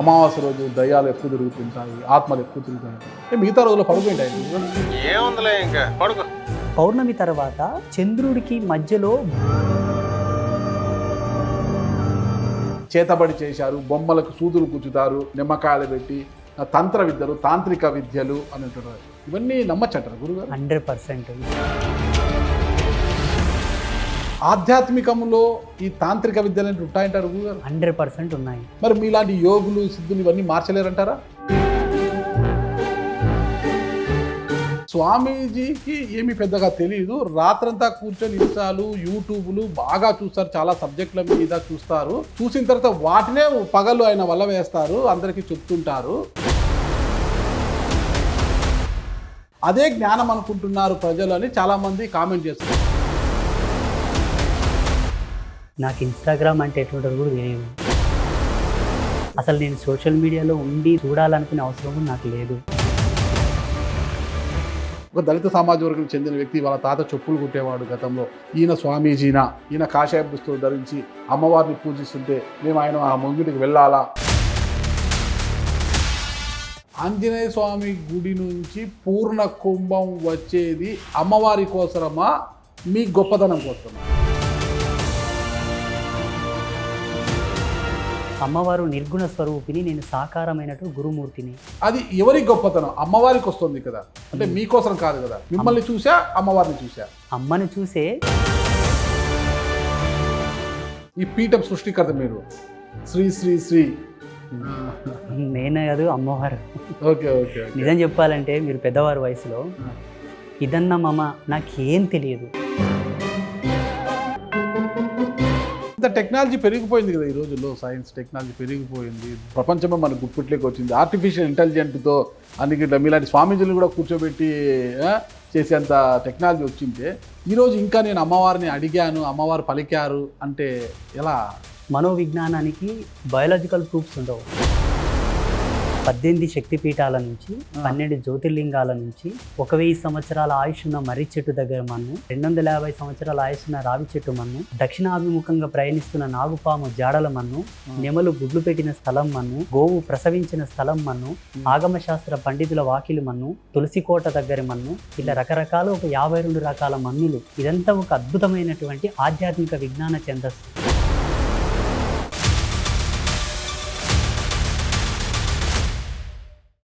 అమావాస్య రోజు దయ్యాలు ఎక్కువ తిరుగుతుంటాయి, ఆత్మలు ఎక్కువ తిరుగుతాయి. మిగతా రోజుల్లో పడుకుంటాయి. ఏముందిలే ఇంకా పడుకో. పౌర్ణమి తర్వాత చంద్రుడికి మధ్యలో చేతబడి చేశారు, బొమ్మలకు సూదులు గుచ్చుతారు, నిమ్మకాయలు పెట్టి తంత్ర విద్యలు, తాంత్రిక విద్యలు అని అంటున్నారు. ఇవన్నీ నమ్మచ్చంటారు గురుగారు? 100%. ఆధ్యాత్మికంలో ఈ తాంత్రిక విద్యలు అంటే ఉంటాయంటారు గురుగారు? 100% ఉన్నాయి. మరి మీలాంటి యోగులు, సిద్ధులు ఇవన్నీ మార్చలేరంటారా? స్వామీజీకి ఏమి పెద్దగా తెలియదు, రాత్రంతా కూర్చొని ఇన్స్టాలు, యూట్యూబ్లు బాగా చూస్తారు, చాలా సబ్జెక్టుల మీద చూస్తారు. చూసిన తర్వాత వాటినే పగలు ఆయన వల్ల వేస్తారు, అందరికీ చెప్తుంటారు. అదే జ్ఞానం అనుకుంటున్నారు ప్రజలు అని చాలామంది కామెంట్ చేస్తారు. నాకు ఇన్స్టాగ్రామ్ అంటే ఎటువంటిది కూడా తెలియదు. అసలు నేను సోషల్ మీడియాలో ఉండి చూడాలనుకునే అవసరం కూడా నాకు లేదు. ఒక దళిత సమాజ వర్గం చెందిన వ్యక్తి వాళ్ళ తాత చెప్పులు కుట్టేవాడు గతంలో. ఈయన స్వామీజీనా, ఈయన కాషాయ దుస్తులు ధరించి అమ్మవారిని పూజిస్తుంటే మేము ఆయన ఆ ముంగిటికి వెళ్ళాలా? ఆంజనేయ స్వామి గుడి నుంచి పూర్ణ కుంభం వచ్చేది అమ్మవారి కోసమా, మీ గొప్పతనం కోసమా? అమ్మవారు నిర్గుణ స్వరూపిణి, నేను సాకారమైనట్టు గురుమూర్తిని. అది ఎవరి గొప్పతనం? అమ్మవారికి వస్తుంది కదా, అంటే మీకోసం కాదు కదా. మిమ్మల్ని చూసా, అమ్మవారిని చూసా? అమ్మని చూసే ఈ పీఠం సృష్టికర్త మీరు. శ్రీ శ్రీ శ్రీ నేనే కాదు, అమ్మవారు. Okay okay. నిజం చెప్పాలంటే మీరు పెద్దవారి వయసులో ఇదన్న మమ నాకేం తెలియదు. ఇంత టెక్నాలజీ పెరిగిపోయింది కదా ఈ రోజుల్లో, సైన్స్ టెక్నాలజీ పెరిగిపోయింది, ప్రపంచమే మనకు గుప్పిట్లోకి వచ్చింది. ఆర్టిఫిషియల్ ఇంటెలిజెంట్తో అన్ని మీలాంటి స్వామీజీలు కూడా కూర్చోబెట్టి చేసేంత టెక్నాలజీ వచ్చింటే ఈరోజు ఇంకా నేను అమ్మవారిని అడిగాను, అమ్మవారు పలికారు అంటే ఎలా? మనోవిజ్ఞానానికి బయాలజికల్ ప్రూఫ్స్ ఉండవు. 18 శక్తిపీఠాల నుంచి, 12 జ్యోతిర్లింగాల నుంచి, 1000 సంవత్సరాల ఆయుష్ ఉన్న మర్రి చెట్టు దగ్గర మన్ను, 250 సంవత్సరాల ఆయుష్ ఉన్న రావి చెట్టు మన్ను, దక్షిణాభిముఖంగా ప్రయాణిస్తున్న నాగుపాము జాడల మన్ను, నెమలు గుడ్లు పెట్టిన స్థలం మన్ను, గోవు ప్రసవించిన స్థలం మన్ను, ఆగమశాస్త్ర పండితుల వాకిలి మన్ను, తులసికోట దగ్గర మన్ను, ఇలా రకరకాల ఒక 52 రకాల మన్నులు. ఇదంతా ఒక అద్భుతమైనటువంటి ఆధ్యాత్మిక విజ్ఞాన ఛందస్సు.